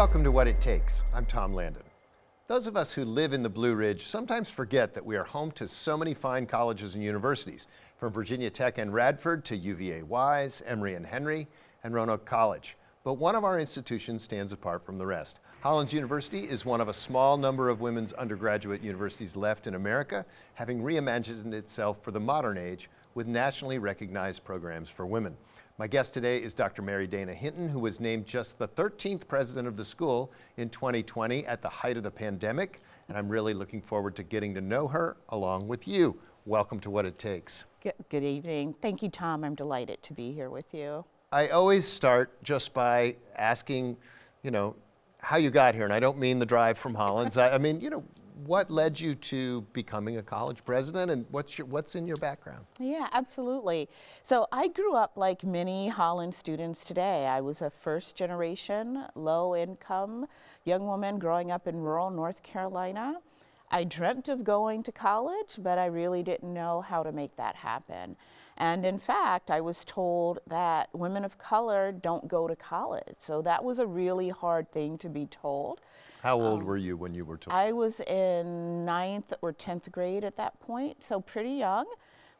Welcome to What It Takes. I'm Tom Landon. Those of us who live in the Blue Ridge sometimes forget that we are home to so many fine colleges and universities, from Virginia Tech and Radford to UVA-Wise, Emory and Henry, and Roanoke College. But one of our institutions stands apart from the rest. Hollins University is one of a small number of women's undergraduate universities left in America, having reimagined itself for the modern age with nationally recognized programs for women. My guest today is Dr. Mary Dana Hinton, who was named just the 13th president of the school in 2020 at the height of the pandemic, and I'm really looking forward to getting to know her along with you. Welcome to What It Takes. Good evening. Thank you, Tom. I'm delighted to be here with you. I always start just by asking, how you got here, and I don't mean the drive from Hollins. I mean, what led you to becoming a college president, and what's in your background? Yeah, absolutely. So I grew up like many Hollins students today. I was a first generation, low income young woman growing up in rural North Carolina. I dreamt of going to college, but I really didn't know how to make that happen. And in fact, I was told that women of color don't go to college. So that was a really hard thing to be told. How old were you when you were told? I was in 9th or 10th grade at that point, so pretty young.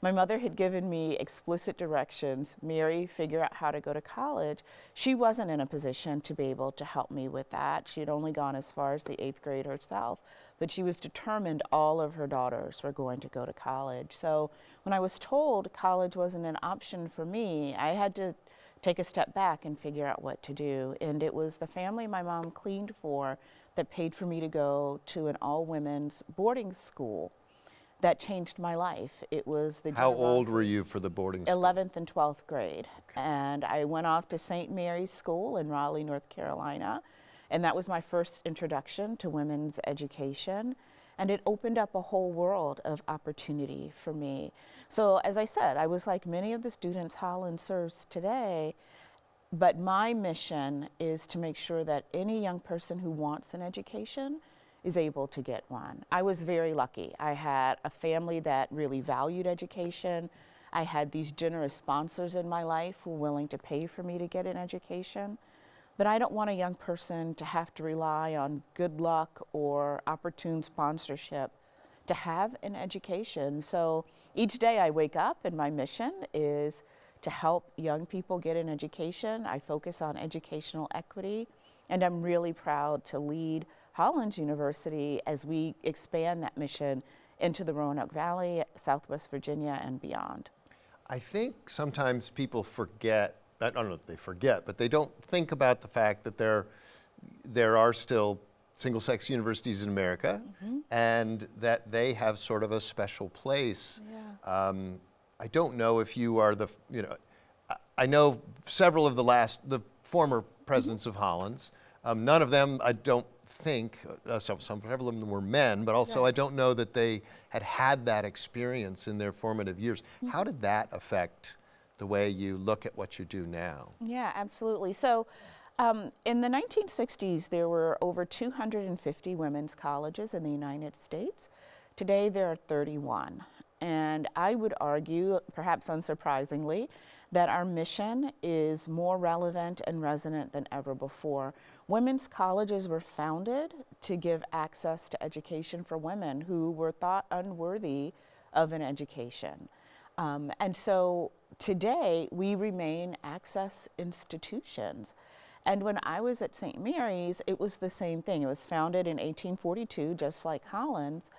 My mother had given me explicit directions, Mary, figure out how to go to college. She wasn't in a position to be able to help me with that. She had only gone as far as the 8th grade herself, but she was determined all of her daughters were going to go to college. So when I was told college wasn't an option for me, I had to take a step back and figure out what to do. And it was the family my mom cleaned for that paid for me to go to an all-women's boarding school that changed my life. It was the How old were you for the boarding school? 11th and 12th grade. Okay. And I went off to St. Mary's School in Raleigh, North Carolina. And that was my first introduction to women's education. And it opened up a whole world of opportunity for me. So as I said, I was like many of the students Hollins serves today, but my mission is to make sure that any young person who wants an education is able to get one. I was very lucky. I had a family that really valued education. I had these generous sponsors in my life who were willing to pay for me to get an education. But I don't want a young person to have to rely on good luck or opportune sponsorship to have an education. So each day I wake up and my mission is to help young people get an education. I focus on educational equity, and I'm really proud to lead Hollins University as we expand that mission into the Roanoke Valley, Southwest Virginia, and beyond. I think sometimes people forget, I don't know if they forget, but they don't think about the fact that there are still single-sex universities in America, and that they have sort of a special place. Yeah. I don't know if you are I know several of the former presidents of Hollins. None of them, I don't think, several of them were men, but also I don't know that they had that experience in their formative years. How did that affect the way you look at what you do now? Yeah, absolutely. So in the 1960s, there were over 250 women's colleges in the United States. Today, there are 31. And I would argue, perhaps unsurprisingly, that our mission is more relevant and resonant than ever before. Women's colleges were founded to give access to education for women who were thought unworthy of an education. And so today, we remain access institutions. And when I was at St. Mary's, it was the same thing. It was founded in 1842, just like Hollins.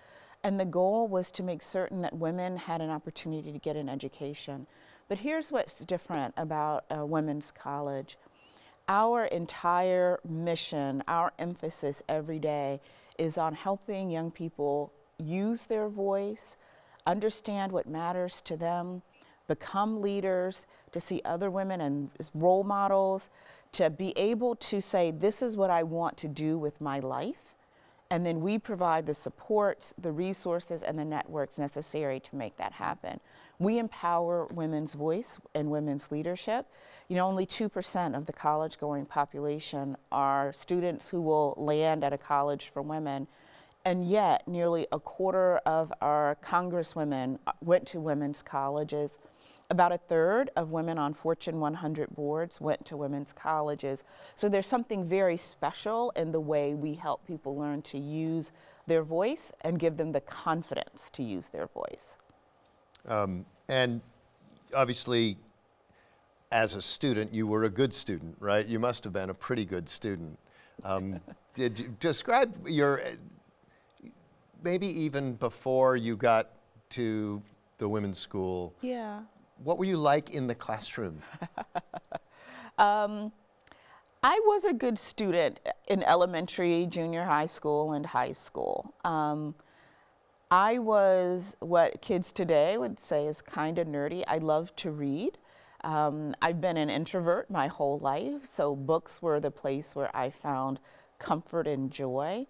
And the goal was to make certain that women had an opportunity to get an education. But here's what's different about a women's college. Our entire mission, our emphasis every day is on helping young people use their voice, understand what matters to them, become leaders, to see other women as role models, to be able to say, this is what I want to do with my life. And then we provide the supports, the resources, and the networks necessary to make that happen. We empower women's voice and women's leadership. Only 2% of the college-going population are students who will land at a college for women. And yet, nearly a quarter of our congresswomen went to women's colleges. About a third of women on Fortune 100 boards went to women's colleges. So there's something very special in the way we help people learn to use their voice and give them the confidence to use their voice. And obviously, as a student, you were a good student, right? You must have been a pretty good student. Did you describe your, maybe even before you got to the women's school, Yeah. what were you like in the classroom? I was a good student in elementary, junior high school, and high school. I was what kids today would say is kind of nerdy. I love to read. I've been an introvert my whole life, so books were the place where I found comfort and joy.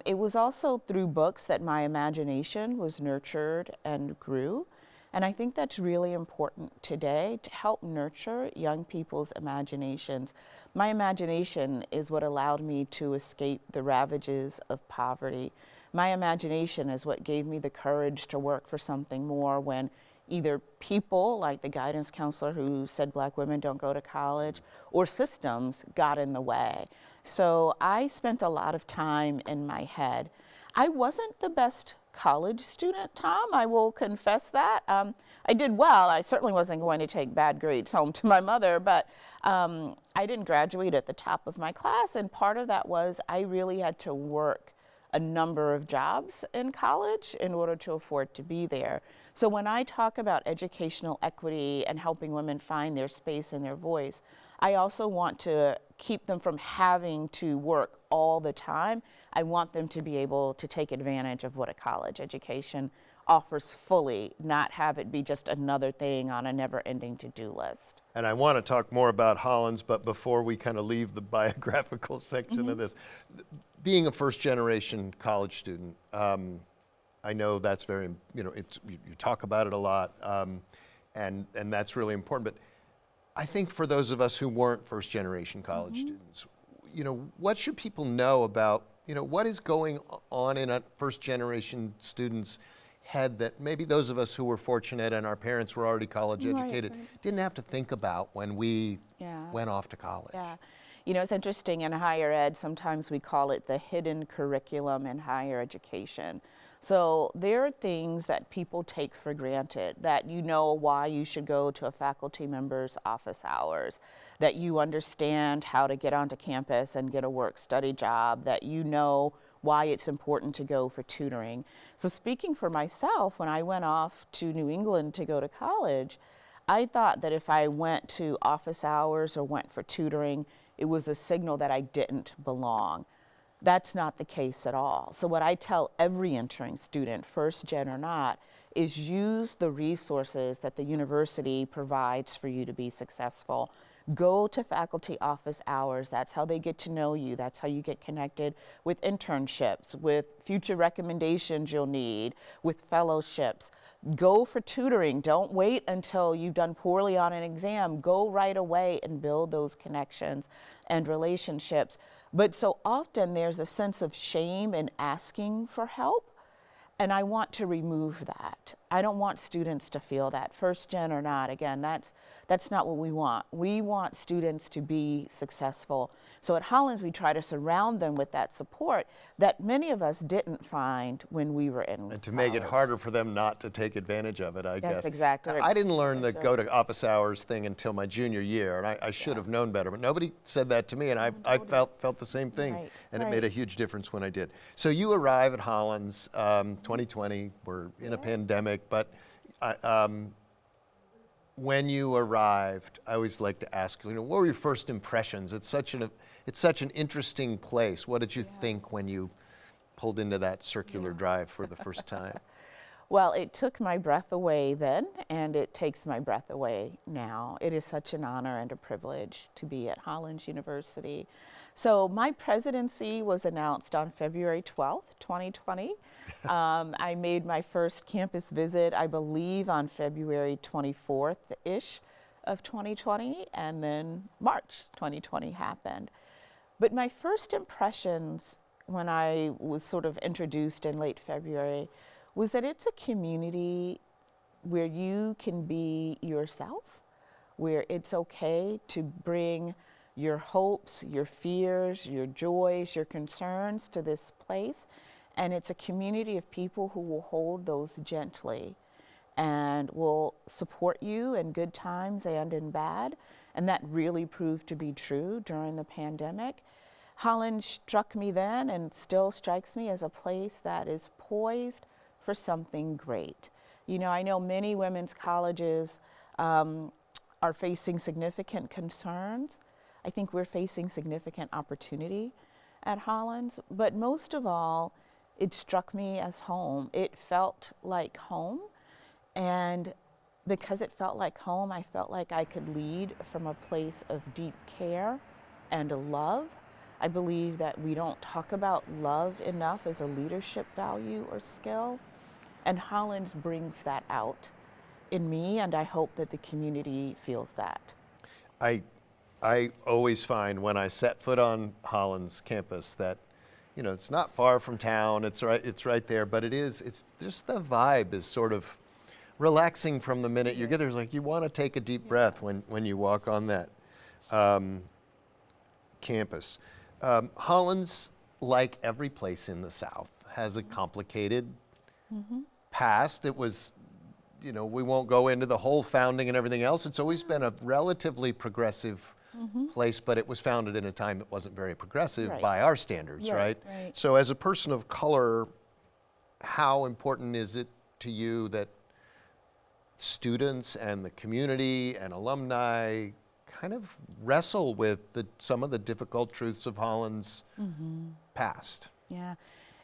It was also through books that my imagination was nurtured and grew. And I think that's really important today to help nurture young people's imaginations. My imagination is what allowed me to escape the ravages of poverty. My imagination is what gave me the courage to work for something more when either people, like the guidance counselor who said black women don't go to college, or systems got in the way. So I spent a lot of time in my head. I wasn't the best college student, Tom, I will confess that. I did well. I certainly wasn't going to take bad grades home to my mother, but I didn't graduate at the top of my class, and part of that was I really had to work a number of jobs in college in order to afford to be there. So when I talk about educational equity and helping women find their space and their voice, I also want to keep them from having to work all the time. I want them to be able to take advantage of what a college education offers fully, not have it be just another thing on a never-ending to-do list. And I want to talk more about Hollins, but before we kind of leave the biographical section of this, being a first-generation college student, I know that's very, you talk about it a lot, and that's really important. But I think for those of us who weren't first-generation college students, what should people know about, what is going on in a first-generation student's head that maybe those of us who were fortunate and our parents were already college educated didn't have to think about when we went off to college? Yeah. It's interesting in higher ed, sometimes we call it the hidden curriculum in higher education. So there are things that people take for granted, that you know why you should go to a faculty member's office hours, that you understand how to get onto campus and get a work-study job, that you know why it's important to go for tutoring. So speaking for myself, when I went off to New England to go to college, I thought that if I went to office hours or went for tutoring, it was a signal that I didn't belong. That's not the case at all. So what I tell every entering student, first gen or not, is use the resources that the university provides for you to be successful. Go to faculty office hours. That's how they get to know you. That's how you get connected with internships, with future recommendations you'll need, with fellowships. Go for tutoring. Don't wait until you've done poorly on an exam. Go right away and build those connections and relationships. But so often there's a sense of shame in asking for help, and I want to remove that. I don't want students to feel that, first gen or not. Again, that's not what we want. We want students to be successful. So at Hollins, we try to surround them with that support that many of us didn't find when we were in And to make it harder for them not to take advantage of it, I guess. That's exactly right. I didn't learn the go to office hours thing until my junior year, and I should have known better, but nobody said that to me, and I felt the same thing, and it made a huge difference when I did. So you arrive at Hollins, 2020, we're in a pandemic, but when you arrived, I always like to ask, what were your first impressions? It's such an interesting place. What did you think when you pulled into that circular drive for the first time? Well, it took my breath away then, and it takes my breath away now. It is such an honor and a privilege to be at Hollins University. So my presidency was announced on February 12th, 2020. I made my first campus visit, I believe, on February 24th-ish of 2020, and then March 2020 happened. But my first impressions when I was sort of introduced in late February was that it's a community where you can be yourself, where it's okay to bring your hopes, your fears, your joys, your concerns to this place. And it's a community of people who will hold those gently and will support you in good times and in bad. And that really proved to be true during the pandemic. Hollins struck me then and still strikes me as a place that is poised for something great. You know, I know many women's colleges are facing significant concerns. I think we're facing significant opportunity at Hollins, but most of all, it struck me as home. It felt like home, and because it felt like home, I felt like I could lead from a place of deep care and love. I believe that we don't talk about love enough as a leadership value or skill, and Hollins brings that out in me, and I hope that the community feels that. I always find when I set foot on Hollins campus that, you know, it's not far from town, it's right there, but it's just the vibe is sort of relaxing from the minute you get there. It's like you want to take a deep breath when you walk on that campus. Hollins, like every place in the South, has a complicated past. It was, you know, we won't go into the whole founding and everything else. It's always been a relatively progressive place, but it was founded in a time that wasn't very progressive by our standards, right? So as a person of color, how important is it to you that students and the community and alumni kind of wrestle with some of the difficult truths of Hollins' past? Yeah,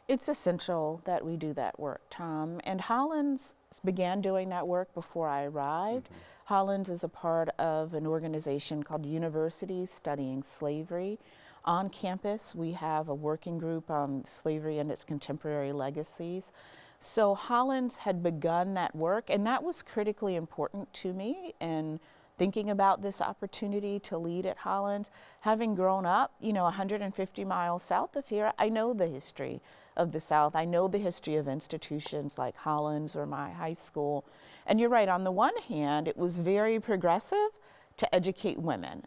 it's essential that we do that work, Tom. And Hollins began doing that work before I arrived. Hollins is a part of an organization called Universities Studying Slavery. On campus, we have a working group on slavery and its contemporary legacies. So Hollins had begun that work, and that was critically important to me in thinking about this opportunity to lead at Hollins. Having grown up, you know, 150 miles south of here, I know the history of the South. I know the history of institutions like Hollins or my high school. And you're right, on the one hand, it was very progressive to educate women.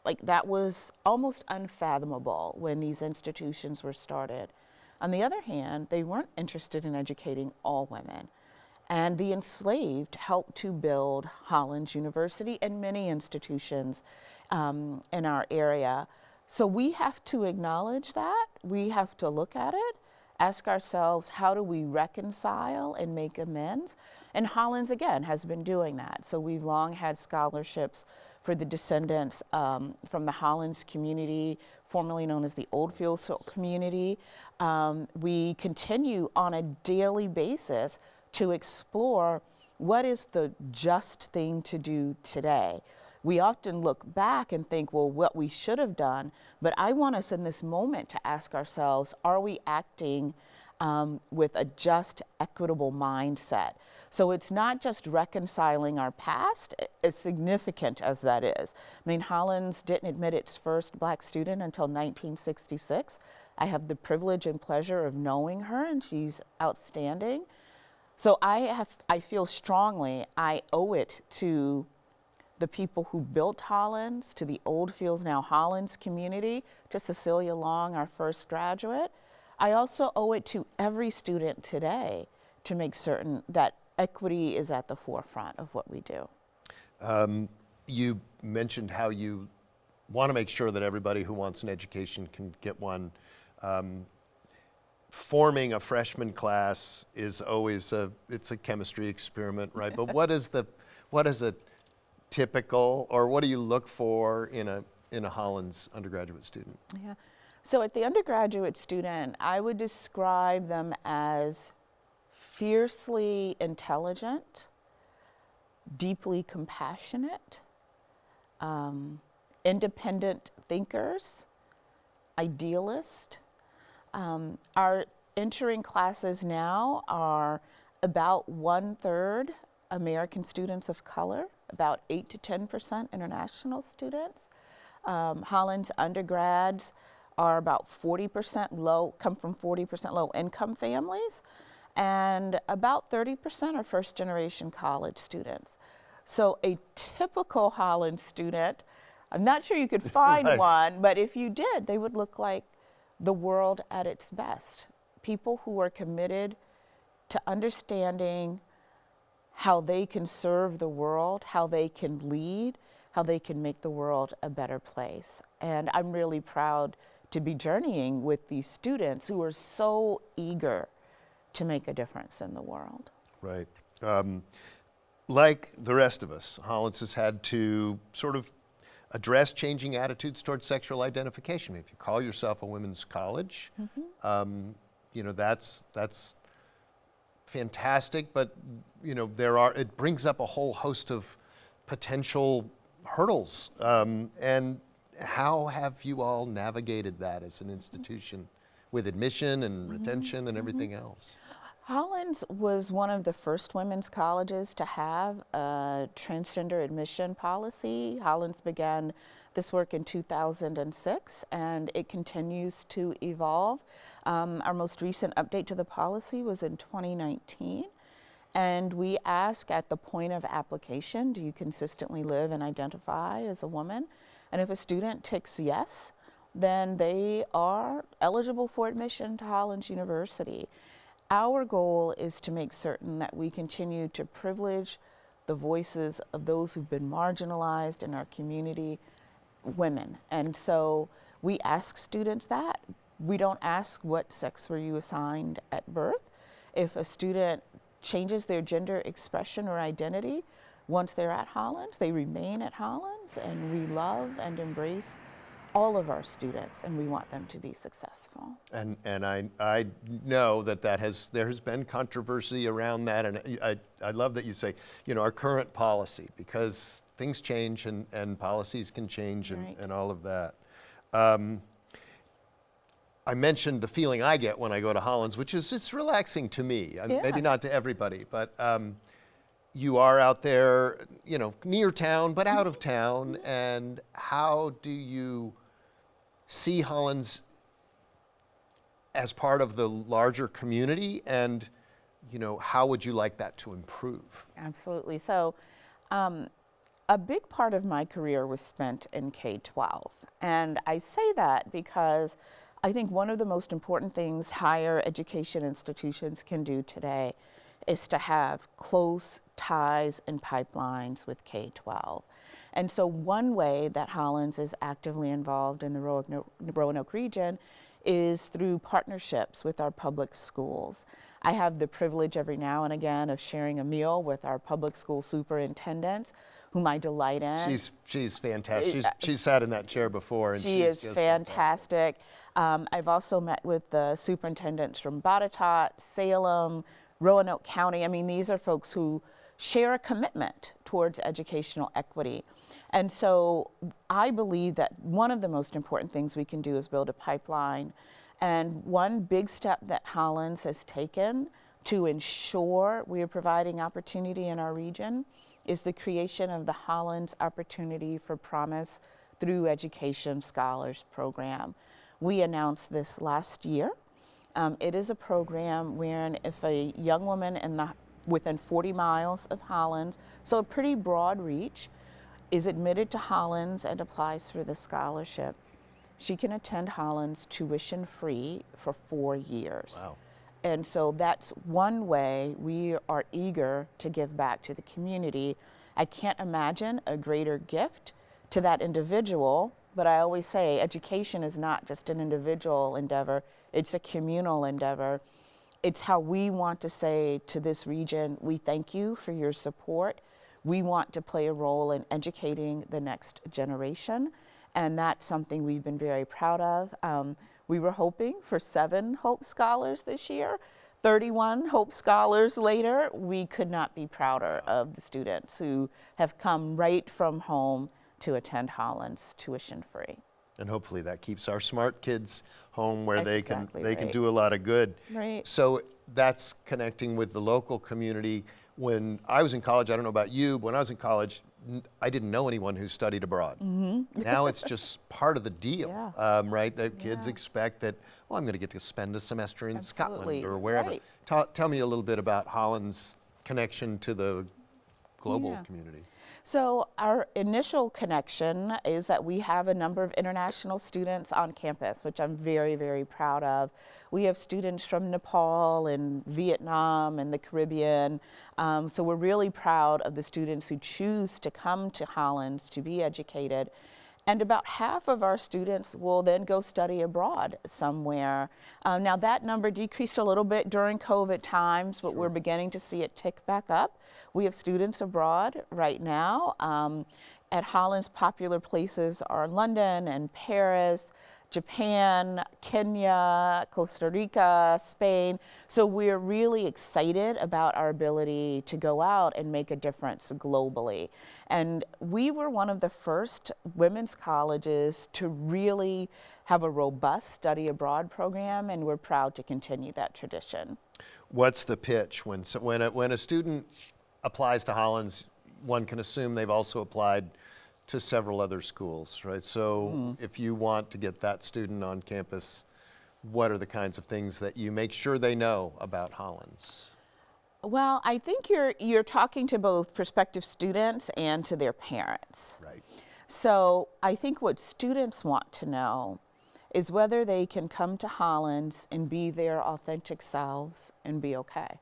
Like, that was almost unfathomable when these institutions were started. On the other hand, they weren't interested in educating all women. And the enslaved helped to build Hollins University and many institutions in our area. So we have to acknowledge that. We have to look at it, ask ourselves, how do we reconcile and make amends? And Hollins, again, has been doing that. So we've long had scholarships for the descendants from the Hollins community, formerly known as the Oldfields community. We continue on a daily basis to explore what is the just thing to do today. We often look back and think, well, what we should have done, but I want us in this moment to ask ourselves, are we acting with a just, equitable mindset? So it's not just reconciling our past, as significant as that is. I mean, Hollins didn't admit its first Black student until 1966. I have the privilege and pleasure of knowing her, and she's outstanding. So I feel strongly I owe it to the people who built Hollins, to the Oldfields, now Hollins community, to Cecilia Long, our first graduate. I also owe it to every student today to make certain that equity is at the forefront of what we do. You mentioned how you want to make sure that everybody who wants an education can get one. Forming a freshman class is always it's a chemistry experiment, right? But what is a typical, or what do you look for in a Hollins undergraduate student? Yeah. So at the undergraduate student, I would describe them as fiercely intelligent, deeply compassionate, independent thinkers, idealist. Our entering classes now are about 1/3 American students of color, about 8 to 10% international students. Hollins undergrads are about 40% come from 40% low income families. and about 30% are first-generation college students. So a typical Hollins student, I'm not sure you could find Right. one, but if you did, they would look like the world at its best. People who are committed to understanding how they can serve the world, how they can lead, how they can make the world a better place. And I'm really proud to be journeying with these students who are so eager to make a difference in the world. Right. Like the rest of us, Hollins has had to sort of address changing attitudes towards sexual identification. I mean, if you call yourself a women's college, you know, that's fantastic, but you know, it brings up a whole host of potential hurdles. And how have you all navigated that as an institution with admission and retention and everything else? Hollins was one of the first women's colleges to have a transgender admission policy. Hollins began this work in 2006, and it continues to evolve. Our most recent update to the policy was in 2019, and we ask at the point of application, do you consistently live and identify as a woman? And if a student ticks yes, then they are eligible for admission to Hollins University. Our goal is to make certain that we continue to privilege the voices of those who've been marginalized in our community, women. And so we ask students that. We don't ask what sex were you assigned at birth. If a student changes their gender expression or identity, once they're at Hollins, they remain at Hollins, and we love and embrace all of our students, and we want them to be successful. And I know that there has been controversy around that, and I love that you say, you know, our current policy, because things change and policies can change and all of that. I mentioned the feeling I get when I go to Hollins, which is it's relaxing to me. Maybe not to everybody, but you are out there, you know, near town, but out of town. And how do you see Hollins as part of the larger community, and you know, how would you like that to improve? Absolutely. So a big part of my career was spent in K-12, and I say that because I think one of the most important things higher education institutions can do today is to have close ties and pipelines with K-12. And so one way that Hollins is actively involved in the Roanoke region is through partnerships with our public schools. I have the privilege every now and again of sharing a meal with our public school superintendents, whom I delight in. She's fantastic. She's sat in that chair before, and she is just fantastic. I've also met with the superintendents from Botetourt, Salem, Roanoke County. I mean, these are folks who share a commitment towards educational equity. And so I believe that one of the most important things we can do is build a pipeline. And one big step that Hollins has taken to ensure we are providing opportunity in our region is the creation of the Hollins Opportunity for Promise Through Education Scholars Program. We announced this last year. It is a program wherein if a young woman within 40 miles of Hollins, so a pretty broad reach, is admitted to Hollins and applies for the scholarship, she can attend Hollins tuition-free for 4 years. Wow. And so that's one way we are eager to give back to the community. I can't imagine a greater gift to that individual, but I always say education is not just an individual endeavor, it's a communal endeavor. It's how we want to say to this region, we thank you for your support. We want to play a role in educating the next generation, and that's something we've been very proud of. We were hoping for 7 Hope Scholars this year. 31 Hope Scholars later, we could not be prouder of the students who have come right from home to attend Hollins tuition-free. And hopefully that keeps our smart kids home where That's they exactly can right. do a lot of good. Right. So that's connecting with the local community. When I was in college, I don't know about you, but when I was in college, I didn't know anyone who studied abroad. Now it's just part of the deal, Yeah. right? The kids expect that, oh, I'm going to get to spend a semester in Absolutely. Scotland or wherever. Right. Tell me a little bit about Hollins' connection to the global Yeah. community. So our initial connection is that we have a number of international students on campus, which I'm very, very proud of. We have students from Nepal and Vietnam and the Caribbean. So we're really proud of the students who choose to come to Hollins to be educated. And about half of our students will then go study abroad somewhere. Now that number decreased a little bit during COVID times, but we're beginning to see it tick back up. We have students abroad right now. At Hollins, popular places are London and Paris, Japan, Kenya, Costa Rica, Spain. So we're really excited about our ability to go out and make a difference globally. And we were one of the first women's colleges to really have a robust study abroad program, and we're proud to continue that tradition. What's the pitch? When a student applies to Hollins, one can assume they've also applied to several other schools, right? So if you want to get that student on campus, what are the kinds of things that you make sure they know about Hollins? Well, I think you're talking to both prospective students and to their parents. Right. So I think what students want to know is whether they can come to Hollins and be their authentic selves and be okay.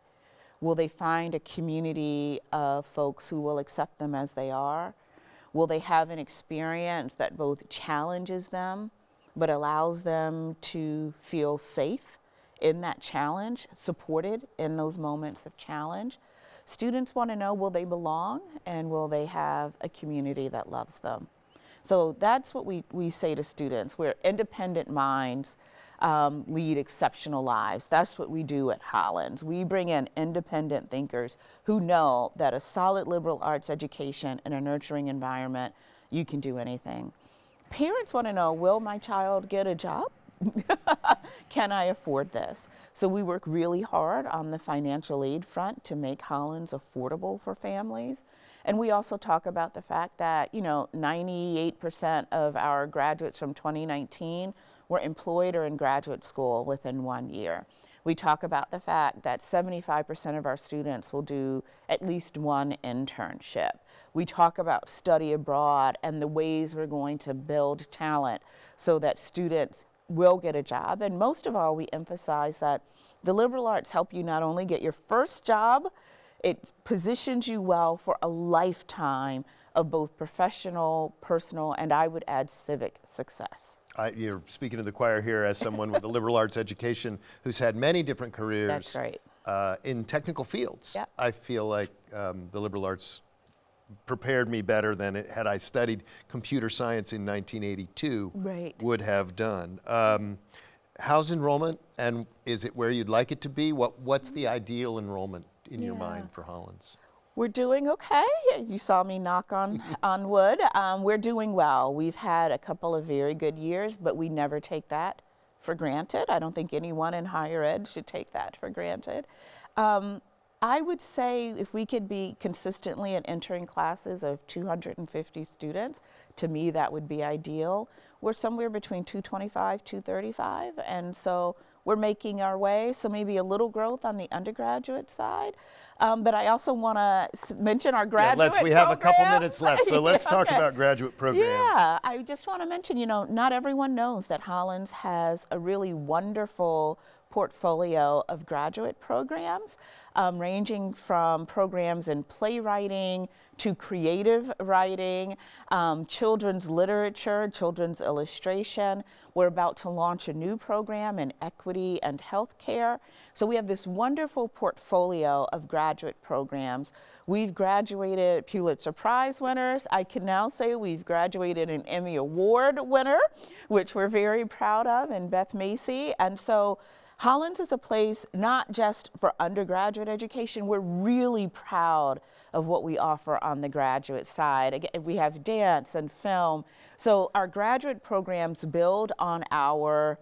Will they find a community of folks who will accept them as they are? Will they have an experience that both challenges them but allows them to feel safe in that challenge, supported in those moments of challenge? Students want to know, will they belong and will they have a community that loves them? So that's what we say to students. We're independent minds lead exceptional lives. That's what we do at Hollins. We bring in independent thinkers who know that a solid liberal arts education in a nurturing environment, you can do anything. Parents want to know, will my child get a job? Can I afford this? So we work really hard on the financial aid front to make Hollins affordable for families. And we also talk about the fact that, 98% of our graduates from 2019 were employed or in graduate school within 1 year. We talk about the fact that 75% of our students will do at least one internship. We talk about study abroad and the ways we're going to build talent so that students will get a job. And most of all, we emphasize that the liberal arts help you not only get your first job, it positions you well for a lifetime of both professional, personal, and I would add civic success. You're speaking to the choir here as someone with a liberal arts education who's had many different careers. That's right. In technical fields. Yep. I feel like the liberal arts prepared me better than had I studied computer science in 1982 Right. would have done. How's enrollment, and is it where you'd like it to be? What's the ideal enrollment in your mind for Hollins? We're doing okay. You saw me knock on wood. We're doing well. We've had a couple of very good years, but we never take that for granted. I don't think anyone in higher ed should take that for granted. I would say if we could be consistently at entering classes of 250 students, to me that would be ideal. We're somewhere between 225, 235, and so we're making our way, so maybe a little growth on the undergraduate side. But I also want to mention our graduate we have a couple program. minutes left, so let's talk Okay. about graduate programs. Yeah, I just want to mention, not everyone knows that Hollins has a really wonderful portfolio of graduate programs, ranging from programs in playwriting to creative writing, children's literature, children's illustration. We're about to launch a new program in equity and healthcare. So we have this wonderful portfolio of graduate programs. We've graduated Pulitzer Prize winners. I can now say we've graduated an Emmy Award winner, which we're very proud of, in Beth Macy. And so Hollins is a place not just for undergraduate education. We're really proud of what we offer on the graduate side. Again, we have dance and film. So our graduate programs build on our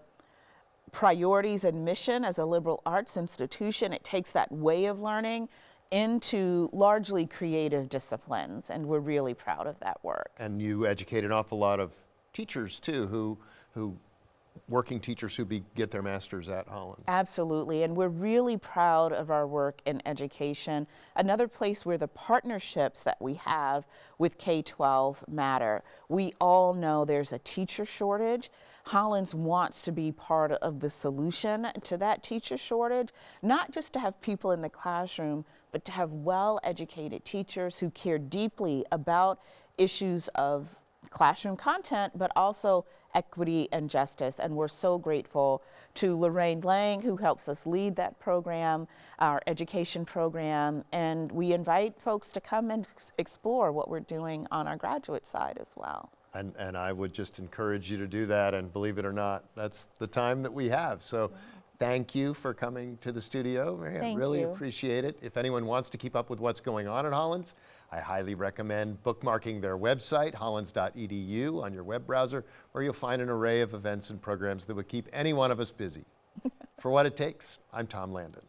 priorities and mission as a liberal arts institution. It takes that way of learning into largely creative disciplines, and we're really proud of that work. And you educate an awful lot of teachers too, who working teachers who get their masters at Hollins. Absolutely, and we're really proud of our work in education. Another place where the partnerships that we have with K-12 matter. We all know there's a teacher shortage. Hollins wants to be part of the solution to that teacher shortage, not just to have people in the classroom, but to have well-educated teachers who care deeply about issues of classroom content, but also equity and justice. And we're so grateful to Lorraine Lang, who helps us lead that program, our education program, and we invite folks to come and explore what we're doing on our graduate side as well. And I would just encourage you to do that, and believe it or not, that's the time that we have. So thank you for coming to the studio. I really appreciate it. If anyone wants to keep up with what's going on at Hollins, I highly recommend bookmarking their website, hollins.edu, on your web browser, where you'll find an array of events and programs that would keep any one of us busy. For What It Takes, I'm Tom Landon.